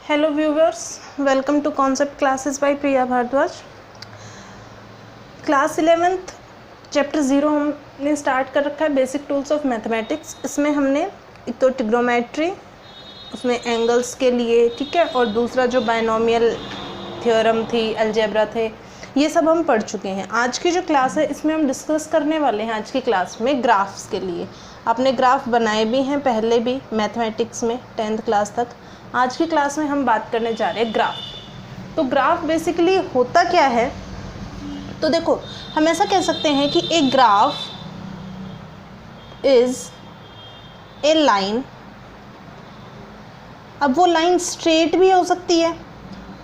Hello viewers, welcome to Concept Classes by Priya Bhardwaj. Class 11th chapter 0 हमने start कर रखा है, basic tools of mathematics. इसमें हमने एक तो ट्रिग्नोमेट्री, उसमें एंगल्स के लिए, ठीक है, और दूसरा जो बायनोमियल थ्योरम थी, अलजेब्रा थे, ये सब हम पढ़ चुके हैं। आज की जो क्लास है इसमें हम डिस्कस करने वाले हैं आज की क्लास में ग्राफ्स के लिए। आपने ग्राफ बनाए भी हैं पहले भी मैथमेटिक्स में 10th क्लास तक। आज की क्लास में हम बात करने जा रहे हैं ग्राफ। तो ग्राफ बेसिकली होता क्या है, तो देखो हम ऐसा कह सकते हैं कि एक ग्राफ इज ए लाइन। अब वो लाइन स्ट्रेट भी हो सकती है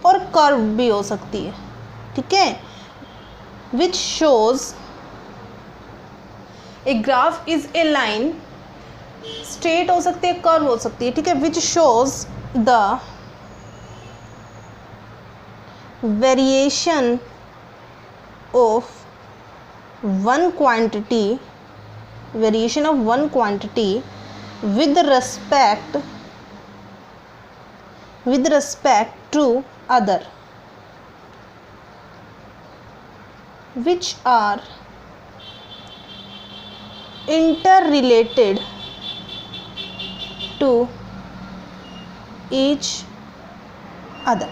और कर्व भी हो सकती है, ठीक है, which shows a graph is a line, straight हो सकती है, कर्व हो सकती है, ठीक है, which shows the variation of one quantity with respect to other, which are interrelated to each other।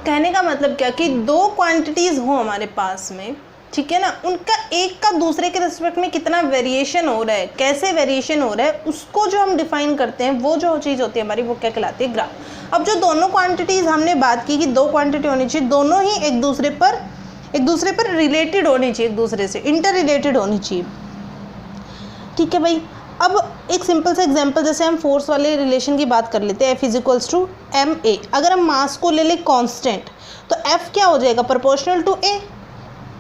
कहने का मतलब क्या कि दो क्वांटिटीज़ हो हमारे पास में, ठीक है ना, उनका एक का दूसरे के रिस्पेक्ट में कितना वेरिएशन हो रहा है, कैसे वेरिएशन हो रहा है, उसको जो हम डिफाइन करते हैं, वो जो चीज़ होती है हमारी, वो क्या कहलाती है, ग्राफ। अब जो दोनों क्वांटिटीज़ हमने बात की कि दो क्वांटिटी होनी चाहिए, दोनों ही एक दूसरे पर रिलेटेड होनी चाहिए, एक दूसरे से इंटर रिलेटेड होनी चाहिए, ठीक है भाई। अब एक सिंपल सा एग्जांपल, जैसे हम फोर्स वाले रिलेशन की बात कर लेते हैं, F = ma। अगर हम मास को ले लें कांस्टेंट, तो F क्या हो जाएगा, प्रोपोर्शनल टू a,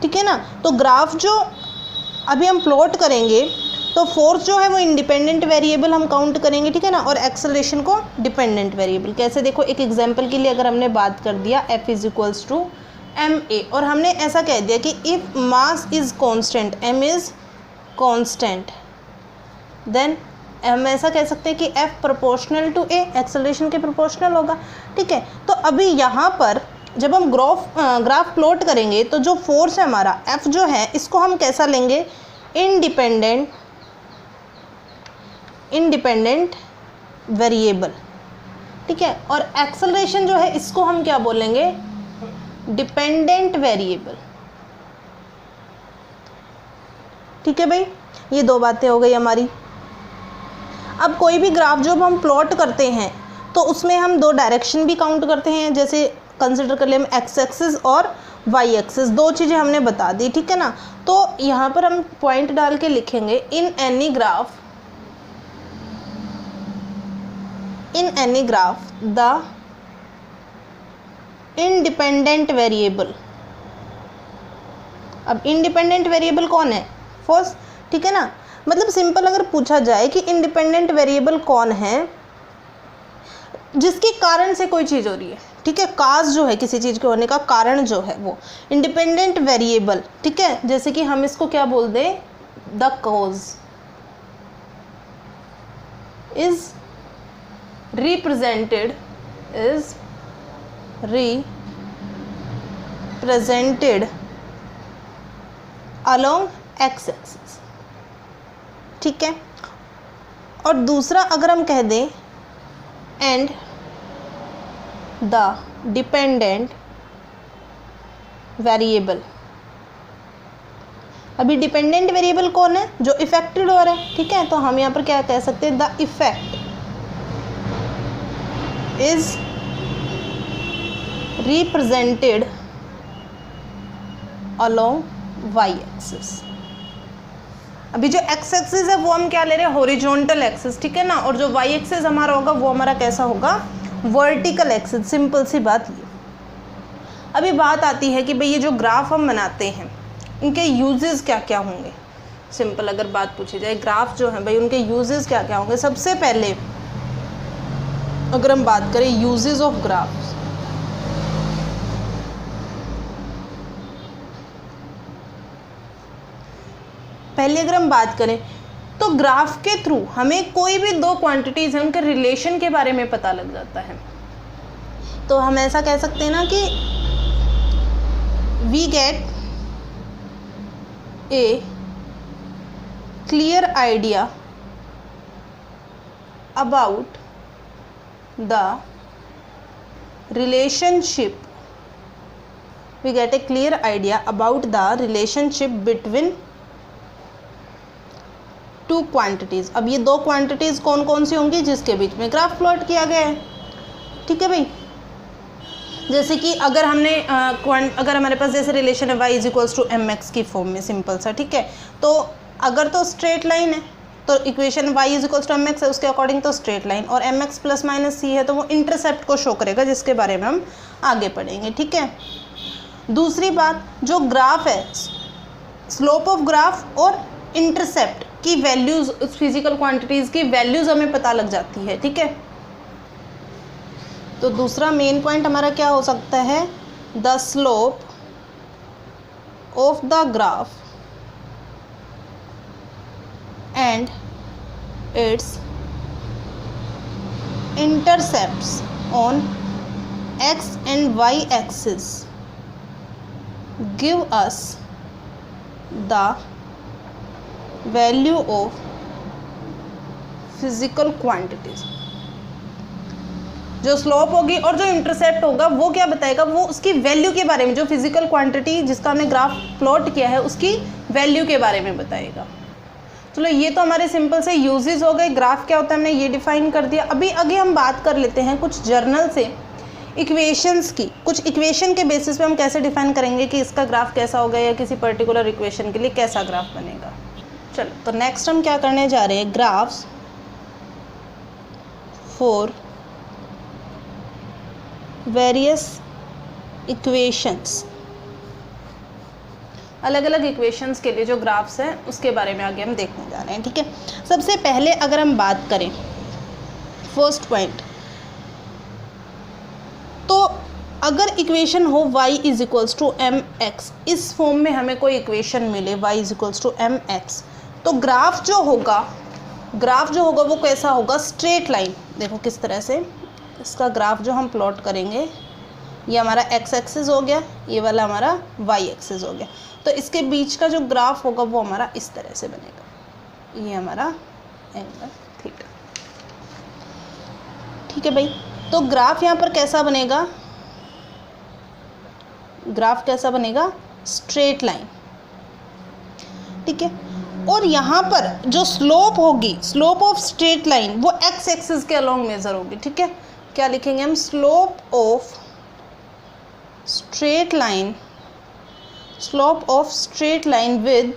ठीक है ना। तो ग्राफ जो अभी हम प्लॉट करेंगे, तो फोर्स जो है वो इंडिपेंडेंट वेरिएबल हम काउंट करेंगे, ठीक है ना, और एक्सेलरेशन को डिपेंडेंट वेरिएबल। कैसे, देखो एक एग्जांपल के लिए अगर हमने बात कर दिया F = ma, और हमने ऐसा कह दिया कि if mass is constant, m is constant, then हम ऐसा कह सकते हैं कि F proportional to a, acceleration के प्रोपोर्शनल होगा, ठीक है। तो अभी यहाँ पर जब हम ग्राफ प्लॉट करेंगे, तो जो फोर्स है हमारा F जो है, इसको हम कैसा लेंगे, इंडिपेंडेंट वेरिएबल, ठीक है, और एक्सेलरेशन जो है इसको हम क्या बोलेंगे, डिपेंडेंट वेरिएबल, ठीक है भाई। ये दो बातें हो गई हमारी। अब कोई भी ग्राफ जो हम प्लॉट करते हैं, तो उसमें हम दो डायरेक्शन भी काउंट करते हैं, जैसे कंसिडर कर ले हम एक्स एक्सिस और वाई एक्सिस, दो चीज़ें हमने बता दी, ठीक है ना। तो यहाँ पर हम पॉइंट डाल के लिखेंगे, in any graph the independent variable. अब इंडिपेंडेंट वेरिएबल कौन है, फोर्स, ठीक है ना। मतलब सिंपल अगर पूछा जाए कि इंडिपेंडेंट वेरिएबल कौन है, जिसके कारण से कोई चीज़ हो रही है, ठीक है, काज जो है किसी चीज़ के होने का कारण जो है वो इंडिपेंडेंट वेरिएबल, ठीक है। जैसे कि हम इसको क्या बोल दें, the cause is represented along x axis, ठीक है। और दूसरा अगर हम कह दें, एंड द डिपेंडेंट वेरिएबल। अभी डिपेंडेंट वेरिएबल कौन है, जो इफेक्टेड हो रहा है, ठीक है। तो हम यहाँ पर क्या कह सकते हैं, the effect is represented along y axis. अभी जो एक्स एक्सिस है वो हम क्या ले रहे हैं, हॉरिजॉन्टल एक्सिस, ठीक है ना, और जो वाई एक्सिस हमारा होगा वो हमारा कैसा होगा, वर्टिकल एक्सिस। सिंपल सी बात ये। अभी बात आती है कि भाई ये जो ग्राफ हम बनाते हैं, इनके यूजेस क्या क्या होंगे। सिंपल अगर बात पूछी जाए, ग्राफ जो है भाई उनके यूजेस क्या क्या होंगे। सबसे पहले अगर हम बात करें यूजेस ऑफ ग्राफ्स, पहले अगर हम बात करें तो ग्राफ के थ्रू हमें कोई भी दो क्वांटिटीज़ हैं उनके रिलेशन के बारे में पता लग जाता है। तो हम ऐसा कह सकते हैं ना कि we get a clear idea about the relationship, we get a clear idea about the relationship between two quantities। अब ये दो क्वांटिटीज़ कौन कौन सी होंगी जिसके बीच में ग्राफ प्लॉट किया गया है। ठीक है भाई, जैसे कि अगर हमने अगर हमारे पास जैसे रिलेशन है y is equals to m x की फॉर्म में, सिंपल सा, ठीक है। तो अगर तो स्ट्रेट लाइन है तो equation y is equals to m x है, उसके अकॉर्डिंग तो स्ट्रेट लाइन, और m x plus minus c है तो वो इंटरसेप्ट को शो करेगा, जिसके बारे में हम आगे पढ़ेंगे। ठीक है, दूसरी बात, जो ग्राफ है, स्लोप ऑफ ग्राफ और इंटरसेप्ट की वैल्यूज, उस फिजिकल क्वांटिटीज़ की वैल्यूज हमें पता लग जाती है। ठीक है, तो दूसरा मेन पॉइंट हमारा क्या हो सकता है, the slope of the graph and its intercepts on x and y axis give us the value of physical quantities। जो स्लोप होगी और जो इंटरसेप्ट होगा वो क्या बताएगा, वो उसकी वैल्यू के बारे में, जो फिजिकल क्वांटिटी जिसका हमने ग्राफ प्लॉट किया है उसकी वैल्यू के बारे में बताएगा। चलो ये तो हमारे सिंपल से यूजेस हो गए, ग्राफ क्या होता है हमने ये डिफाइन कर दिया। अभी आगे हम बात कर लेते हैं कुछ जर्नल से इक्वेशंस की। कुछ इक्वेशन के बेसिस पे हम कैसे डिफाइन करेंगे कि इसका ग्राफ कैसा होगा या किसी पर्टिकुलर इक्वेशन के लिए कैसा ग्राफ बनेगा। चलो, तो नेक्स्ट हम क्या करने जा रहे हैं, ग्राफ्स फॉर वेरियस इक्वेशंस। अलग अलग इक्वेशंस के लिए जो ग्राफ्स हैं उसके बारे में आगे हम देखने जा रहे हैं। ठीक है, सबसे पहले अगर हम बात करें फर्स्ट पॉइंट, तो अगर इक्वेशन हो y is equals to m x, इस फॉर्म में हमें कोई इक्वेशन मिले y is equals to m x, तो ग्राफ जो होगा वो कैसा होगा, स्ट्रेट लाइन। देखो किस तरह से इसका ग्राफ जो हम प्लॉट करेंगे, ये हमारा x एक्सिस हो गया, ये वाला हमारा y एक्सिस हो गया, तो इसके बीच का जो ग्राफ होगा वो हमारा इस तरह से बनेगा, ये हमारा एंगल थीटा। ठीक है भाई, तो ग्राफ यहाँ पर कैसा बनेगा, ग्राफ कैसा बनेगा, स्ट्रेट लाइन। ठीक है, और यहाँ पर जो स्लोप होगी, स्लोप ऑफ स्ट्रेट लाइन, वो एक्स एक्सिस के अलोंग मेजर होगी। ठीक है, क्या लिखेंगे हम, slope of straight line, slope of straight line with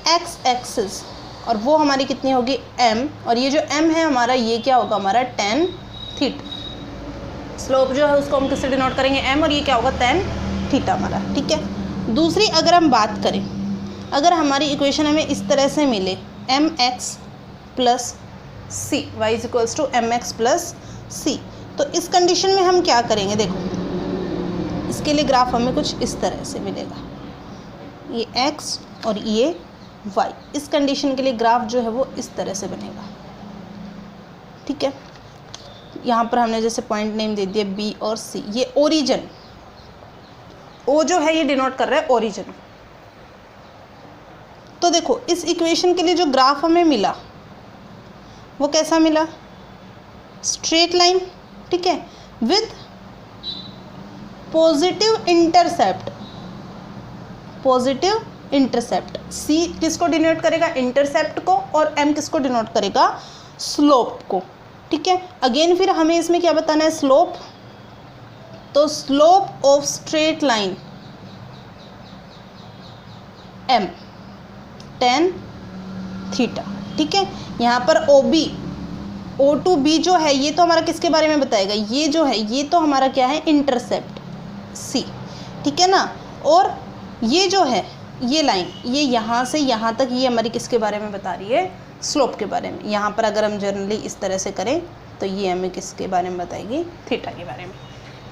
x axis, और वो हमारी कितनी होगी, m, और ये जो m है हमारा, ये क्या होगा हमारा tan थीटा। स्लोप जो है उसको हम किससे डिनोट करेंगे, m, और ये क्या होगा tan थीटा हमारा। ठीक है, दूसरी अगर हम बात करें, अगर हमारी इक्वेशन हमें इस तरह से मिले mx plus c, y is equals to m x plus c, तो इस कंडीशन में हम क्या करेंगे, देखो इसके लिए ग्राफ हमें कुछ इस तरह से मिलेगा, ये x और ये y, इस कंडीशन के लिए ग्राफ जो है वो इस तरह से बनेगा। ठीक है, यहाँ पर हमने जैसे पॉइंट नेम दे दिया b और c, ये ओरिजिन, o जो है ये डिनोट कर रहा है ओरिजिन। तो देखो इस इक्वेशन के लिए जो ग्राफ हमें मिला वो कैसा मिला, स्ट्रेट लाइन। ठीक है, with positive intercept, positive intercept. c किसको डिनोट करेगा, इंटरसेप्ट को, और m किसको डिनोट करेगा, स्लोप को। ठीक है, अगेन फिर हमें इसमें क्या बताना है, स्लोप, तो slope of straight line m tan theta. ठीक है, यहाँ पर OB, O to B जो है ये तो हमारा किसके बारे में बताएगा, ये जो है ये तो हमारा क्या है, इंटरसेप्ट C। ठीक है ना, और ये जो है ये लाइन, ये यहाँ से यहाँ तक, ये हमारी किसके बारे में बता रही है, स्लोप के बारे में। यहाँ पर अगर हम जनरली इस तरह से करें तो ये हमें किसके बारे में बताएगी, थीटा के बारे में।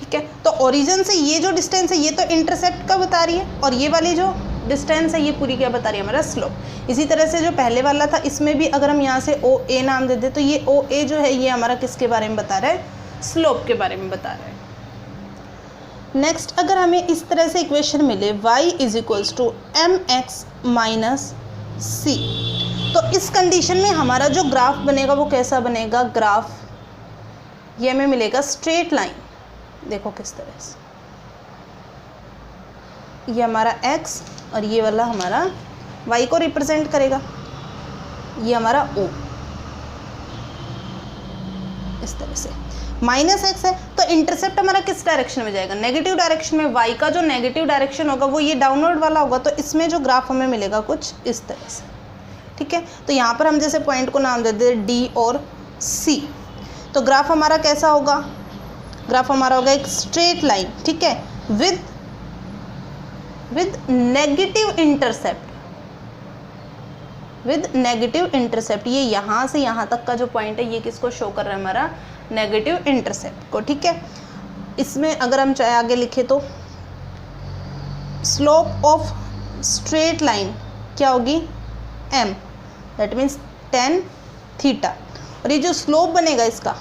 ठीक है, तो ओरिजिन से ये जो डिस्टेंस है ये तो इंटरसेप्ट का बता रही है, और ये वाली जो डिस्टेंस है ये पूरी क्या बता रही है, हमारा स्लोप। इसी तरह से जो पहले वाला था इसमें भी अगर हम यहाँ से ओ ए नाम दे दें तो ये ओ ए जो है ये हमारा किसके बारे में बता रहा है, स्लोप के बारे में बता रहा है। नेक्स्ट, अगर हमें इस तरह से इक्वेशन मिले y is equals to mx minus c, तो इस कंडीशन में हमारा जो ग्राफ बनेगा वो कैसा बनेगा? ग्राफ ये हमें मिलेगा स्ट्रेट लाइन। देखो किस तरह से, ये हमारा x और ये वाला हमारा y को रिप्रेजेंट करेगा, ये हमारा O, इस तरह से। माइनस एक्स है तो इंटरसेप्ट हमारा किस डायरेक्शन में जाएगा? नेगेटिव डायरेक्शन में। y का जो नेगेटिव डायरेक्शन होगा वो ये डाउनवर्ड वाला होगा, तो इसमें जो ग्राफ हमें मिलेगा कुछ इस तरह से, ठीक है। तो यहाँ पर हम जैसे पॉइंट को नाम दे दें D और C, तो ग्राफ हमारा कैसा होगा? ग्राफ हमारा होगा एक स्ट्रेट लाइन, ठीक है, with negative intercept, with negative intercept. ये यहाँ से यहाँ तक का जो पॉइंट है ये किसको शो कर रहा है? हमारा नेगेटिव इंटरसेप्ट को, ठीक है। इसमें अगर हम चाहे आगे लिखे तो स्लोप ऑफ स्ट्रेट लाइन क्या होगी? m, that means tan theta. और ये जो स्लोप बनेगा इसका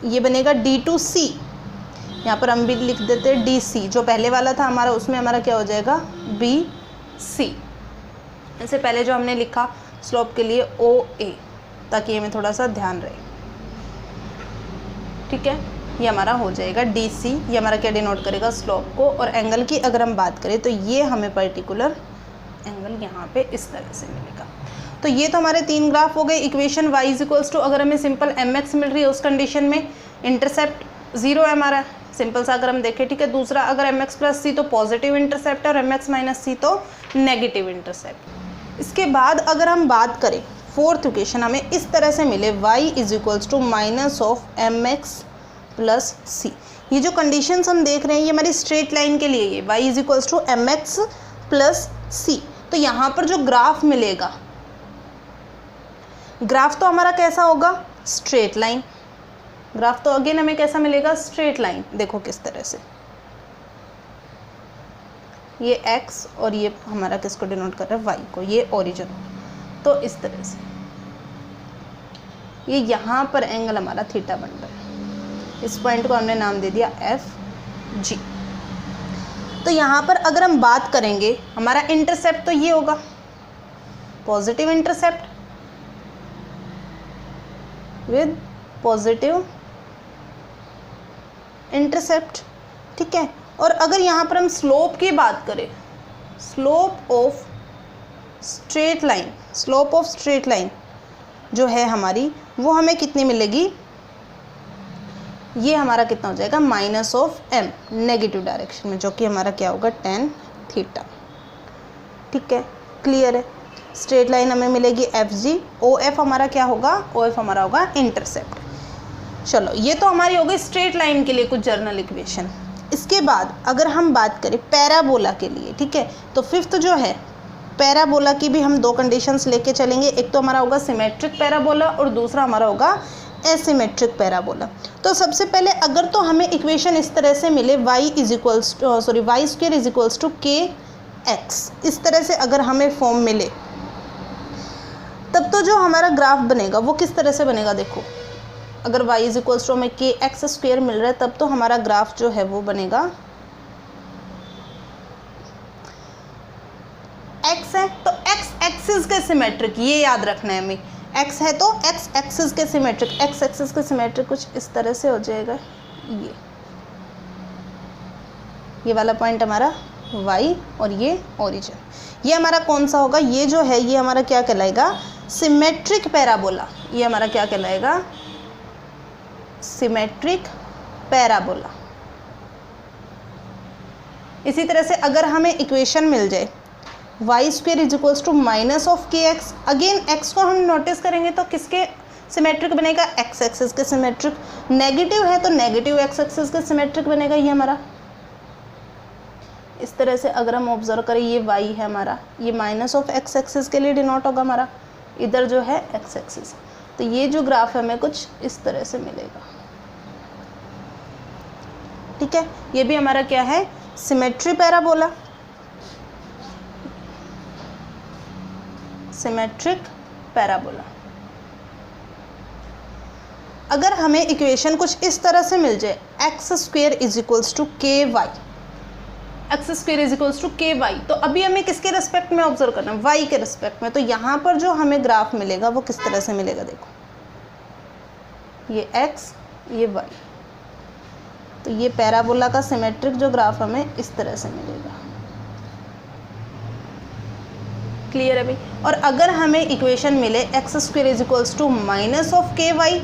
ये बनेगा d टू c, यहाँ पर हम भी लिख देते हैं dc, जो पहले वाला था हमारा उसमें हमारा क्या हो जाएगा? bc। इससे पहले जो हमने लिखा स्लोप के लिए OA, ताकि हमें थोड़ा सा ध्यान रहे, ठीक है। ये हमारा हो जाएगा DC, ये हमारा क्या डिनोट करेगा? स्लोप को। और एंगल की अगर हम बात करें तो ये हमें पर्टिकुलर एंगल यहाँ पे इस तरह से मिलेगा। तो ये तो हमारे 3 ग्राफ हो गए। Equation y is equals to, अगर हमें सिंपल mx मिल रही है उस कंडीशन में इंटरसेप्ट 0 है हमारा, सिंपल सा अगर हम देखें, ठीक है। दूसरा, अगर mx प्लस सी तो पॉजिटिव इंटरसेप्ट है और mx माइनस सी तो नेगेटिव इंटरसेप्ट। इसके बाद अगर हम बात करें फोर्थ इक्वेशन, हमें इस तरह से मिले y is equals to minus of mx plus c. ये जो कंडीशंस हम देख रहे हैं ये हमारी स्ट्रेट लाइन के लिए, ये y is equals to mx plus c. तो यहाँ पर जो ग्राफ मिलेगा, ग्राफ तो हमारा कैसा होगा? Straight line. ग्राफ तो अगेन हमें कैसा मिलेगा? Straight line. देखो किस तरह से, ये x और ये हमारा किसको डिनोट कर रहा है? y को, ये ओरिजिन। तो इस तरह से ये यहाँ पर एंगल हमारा थीटा बन रहा है, इस पॉइंट को हमने नाम दे दिया FG। तो यहाँ पर अगर हम बात करेंगे, हमारा इंटरसेप्ट तो ये होगा positive intercept with positive intercept, ठीक है। और अगर यहाँ पर हम स्लोप की बात करें, slope of straight line, slope of straight line जो है हमारी, वो हमें कितनी मिलेगी? ये हमारा कितना हो जाएगा? Minus of m, negative direction में, जो कि हमारा क्या होगा? tan थीटा, ठीक है। क्लियर है। स्ट्रेट लाइन हमें मिलेगी FG, OF हमारा क्या होगा? OF हमारा होगा इंटरसेप्ट। चलो, ये तो हमारी हो गई स्ट्रेट लाइन के लिए कुछ जर्नल इक्वेशन। इसके बाद अगर हम बात करें पैराबोला के लिए, ठीक है, तो फिफ्थ जो है पैराबोला की भी हम 2 कंडीशंस लेके चलेंगे। एक तो हमारा होगा सिमेट्रिक पैराबोला और दूसरा हमारा होगा एसिमेट्रिक पैराबोला। तो सबसे पहले अगर तो हमें इक्वेशन इस तरह से मिले y is equals y square is equals to k x, इस तरह से अगर हमें फॉर्म मिले, तब तो जो हमारा ग्राफ बनेगा वो किस तरह से बनेगा? देखो, अगर y इज इक्वल्स टू हमें के एक्स स्क्वायर मिल रहा है, तब तो हमारा ग्राफ जो है वो बनेगा, x है तो x एक्सिस के सिमेट्रिक, ये याद रखना है हमें। x है तो x एक्सिस के सिमेट्रिक, x एक्सिस के सिमेट्रिक कुछ इस तरह से हो जाएगा। ये वाला पॉइंट हमारा y और ये ओरिजिन, ये हमारा कौन सा होगा? ये जो है ये हमारा क्या कहलाएगा? Symmetric parabola. ये हमारा क्या कहलाएगा? Symmetric parabola. इसी तरह से अगर हमें इक्वेशन मिल जाए y square is equals to minus of k x, again x को हम नोटिस करेंगे तो किसके सिमेट्रिक बनेगा? एक्स एक्सिस के सिमेट्रिक। नेगेटिव है तो नेगेटिव एक्स एक्सिस के सिमेट्रिक बनेगा ये हमारा। इस तरह से अगर हम ऑब्जर्व करें, ये y है हमारा, ये माइनस ऑफ एक्स एक्सिस के लिए डिनोट होगा हमारा, इधर जो है एक्स एक्सिस। तो ये जो ग्राफ है हमें कुछ इस तरह से मिलेगा, ठीक है। ये भी हमारा क्या है? Symmetry parabola, symmetric parabola. अगर हमें इक्वेशन कुछ इस तरह से मिल जाए, x square is equals to k y, x square is equals to k y, तो अभी हमें किसके रिस्पेक्ट में ऑब्जर्व करना है, वाई के रिस्पेक्ट में। तो यहाँ पर जो हमें ग्राफ मिलेगा वो किस तरह से मिलेगा, देखो ये एक्स ये वाई, तो ये पैराबोला का सिमेट्रिक जो ग्राफ हमें इस तरह से मिलेगा। क्लियर है भाई। और अगर हमें इक्वेशन मिले x square is equals to minus of k y,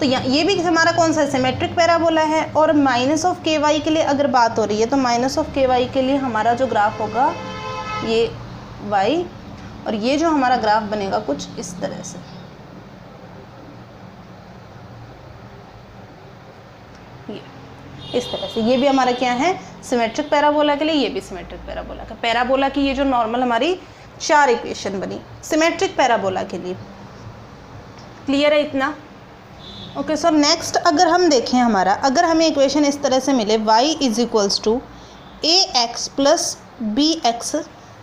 तो ये भी हमारा कौन सा सिमेट्रिक पैराबोला है, और माइनस ऑफ के वाई के लिए अगर बात हो रही है तो माइनस ऑफ के वाई के लिए हमारा जो ग्राफ होगा ये वाई, और ये जो हमारा ग्राफ बनेगा कुछ इस तरह से। ये इस तरह से, ये भी हमारा क्या है सिमेट्रिक पैराबोला के लिए, ये भी सिमेट्रिक पैराबोला का। पैराबोला की ये जो नॉर्मल हमारी 4 इक्वेशन बनी सिमेट्रिक पैराबोला के लिए। क्लियर है इतना? ओके सो नेक्स्ट अगर हम देखें हमारा, अगर हमें इक्वेशन इस तरह से मिले y is equals to a x plus b x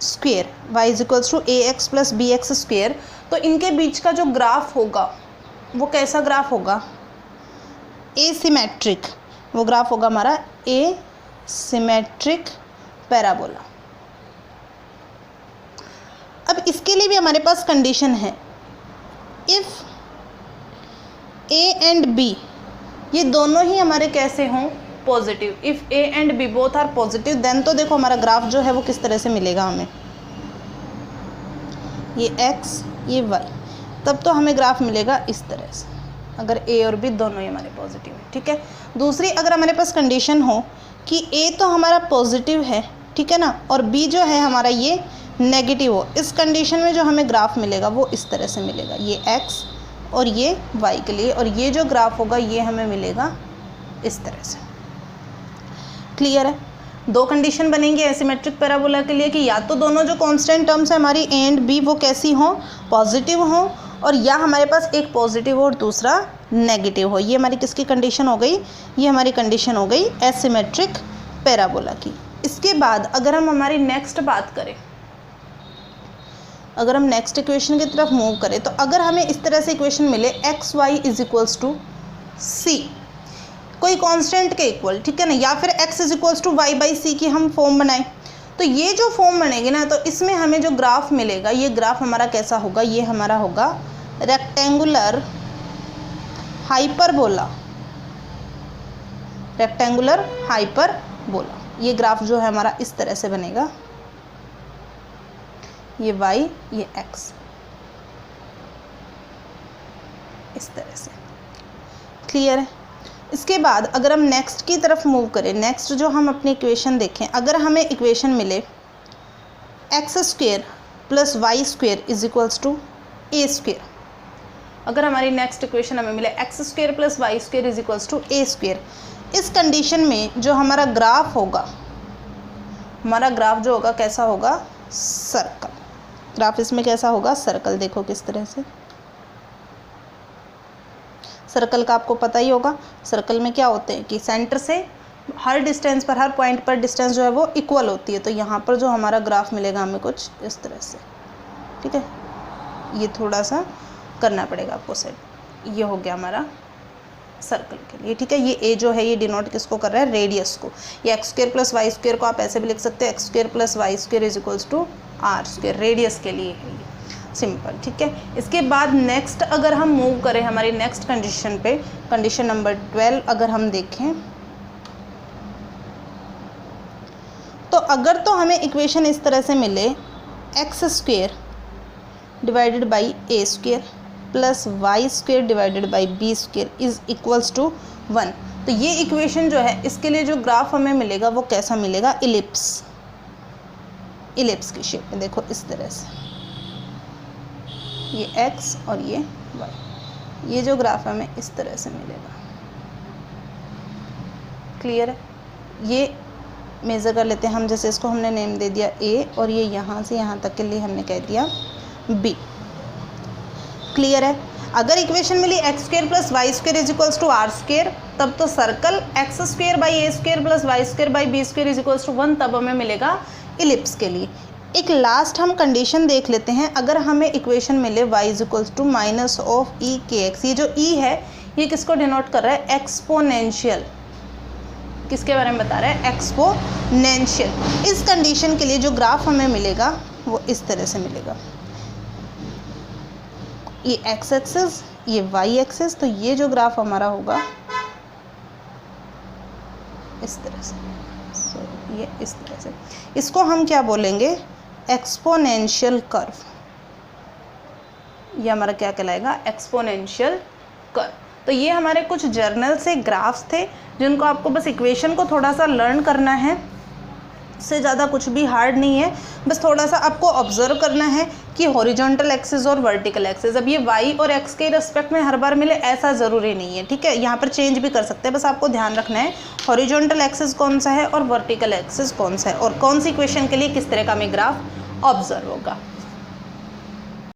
square, y is equals to a x plus b x square, तो इनके बीच का जो ग्राफ होगा वो कैसा ग्राफ होगा, ए सिमेट्रिक, वो ग्राफ होगा हमारा ए सिमेट्रिक पैराबोला। अब इसके लिए भी हमारे पास कंडीशन है, इफ़ ए एंड बी ये दोनों ही हमारे कैसे हों positive, if a and b both are positive then तो देखो हमारा ग्राफ जो है वो किस तरह से मिलेगा हमें, ये एक्स ये वाई, तब तो हमें ग्राफ मिलेगा इस तरह से, अगर ए और बी दोनों ही हमारे पॉजिटिव है। ठीक है। दूसरी अगर हमारे पास कंडीशन हो कि ए तो हमारा पॉजिटिव है, ठीक है ना, और बी जो है हमारा ये नेगेटिव हो, इस कंडीशन में जो हमें ग्राफ मिलेगा वो इस तरह से मिलेगा, ये एक्स और ये y के लिए, और ये जो ग्राफ होगा ये हमें मिलेगा इस तरह से। क्लियर है? 2 कंडीशन बनेंगी एसिमेट्रिक पैराबोला के लिए कि या तो दोनों जो कांस्टेंट टर्म्स है हमारी ए एंड बी वो कैसी हों पॉजिटिव हों, और या हमारे पास एक पॉजिटिव और दूसरा नेगेटिव हो। ये हमारी किसकी कंडीशन हो गई, ये हमारी कंडीशन हो गई एसिमेट्रिक पैराबोला की। इसके बाद अगर हम हमारी नेक्स्ट बात करें, अगर हम नेक्स्ट इक्वेशन की तरफ मूव करें, तो अगर हमें इस तरह से इक्वेशन मिले x y is equals to c, कोई कांस्टेंट के इक्वल, ठीक है ना, या फिर x is equals to y by c की हम फॉर्म बनाएं, तो ये जो फॉर्म बनेगी ना, तो इसमें हमें जो ग्राफ मिलेगा ये ग्राफ हमारा कैसा होगा, ये हमारा होगा रेक्टेंगुलर हाइपरबोला, रेक्टेंगुलर हाइपरबोला। ये ग्राफ जो है हमारा इस तरह से बनेगा, ये y ये x, इस तरह से। क्लियर है? इसके बाद अगर हम नेक्स्ट की तरफ मूव करें, नेक्स्ट जो हम अपनी इक्वेशन देखें, अगर हमें इक्वेशन मिले x square plus y square is equals to a square, अगर हमारी नेक्स्ट इक्वेशन हमें मिले x square plus y square is equals to a square, इस कंडीशन में जो हमारा ग्राफ होगा, हमारा ग्राफ जो होगा कैसा होगा, सर्कल। ग्राफ इसमें कैसा होगा, सर्कल। देखो किस तरह से, सर्कल का आपको पता ही होगा, सर्कल में क्या होते हैं कि सेंटर से हर डिस्टेंस पर, हर पॉइंट पर डिस्टेंस जो है वो इक्वल होती है। तो यहाँ पर जो हमारा ग्राफ मिलेगा हमें कुछ इस तरह से, ठीक है, ये थोड़ा सा करना पड़ेगा आपको सेट। ये हो गया हमारा सर्कल के लिए, ठीक है। ये ए जो है ये डिनोट किसको कर रहा है, रेडियस को। ये x square plus y square को आप ऐसे भी लिख सकते हैं, x square plus y square is equals to r square, radius के लिए है ये, सिंपल, ठीक है। इसके बाद नेक्स्ट अगर हम मूव करें हमारी नेक्स्ट कंडीशन पे, कंडीशन नंबर 12 अगर हम देखें, तो अगर तो हमें इक्वेशन इस तरह से मिले x square divided by a square plus y square divided by b square is equals to 1, तो ये इक्वेशन जो है इसके लिए जो ग्राफ हमें मिलेगा वो कैसा मिलेगा, इलिप्स, इलिप्स की शेप में। देखो इस तरह से, ये x और ये y, ये जो ग्राफ हमें इस तरह से मिलेगा। क्लियर है? ये मेज़र कर लेते हैं हम, जैसे इसको हमने नेम दे दिया a, और ये यहाँ से यहाँ तक के लिए हमने कह दिया b। क्लियर है? अगर इक्वेशन मिली x square plus y square is equals to r square, तब तो circle x square by a square plus y square by b square is equals to 1, तब हमें मिलेगा इलिप्स के लिए। एक लास्ट हम कंडीशन देख लेते हैं, अगर हमें इक्वेशन मिले y is equals to minus of e के एक्स, ये जो e है ये किसको डिनोट कर रहा है? एक्सपोनेंशियल। किसके बारे में बता रहा है? एक्सपोनेंशियल। इस कंडीशन के लिए जो ग्राफ हमें मिलेगा वो इस तरह से मिलेगा, ये एक्स एक्सिस, ये वाई एक्सिस, तो ये जो ग्राफ हमारा होगा इस तरह से, ये इस तरह से, इसको हम क्या बोलेंगे? Exponential curve. ये हमारा क्या कहलाएगा? Exponential curve. तो ये हमारे कुछ जर्नल से ग्राफ्स थे जिनको आपको बस इक्वेशन को थोड़ा सा लर्न करना है, इससे ज़्यादा कुछ भी हार्ड नहीं है, बस थोड़ा सा आपको ऑब्जर्व करना है कि हॉरिजॉन्टल एक्सिस और वर्टिकल एक्सिस, अब ये वाई और एक्स के रिस्पेक्ट में हर बार मिले ऐसा ज़रूरी नहीं है, ठीक है, यहाँ पर चेंज भी कर सकते हैं, बस आपको ध्यान रखना है हॉरिजॉन्टल एक्सिस कौन सा है और वर्टिकल एक्सिस कौन सा है और कौन सी इक्वेशन के लिए किस तरह का हमें ग्राफ ऑब्जर्व होगा।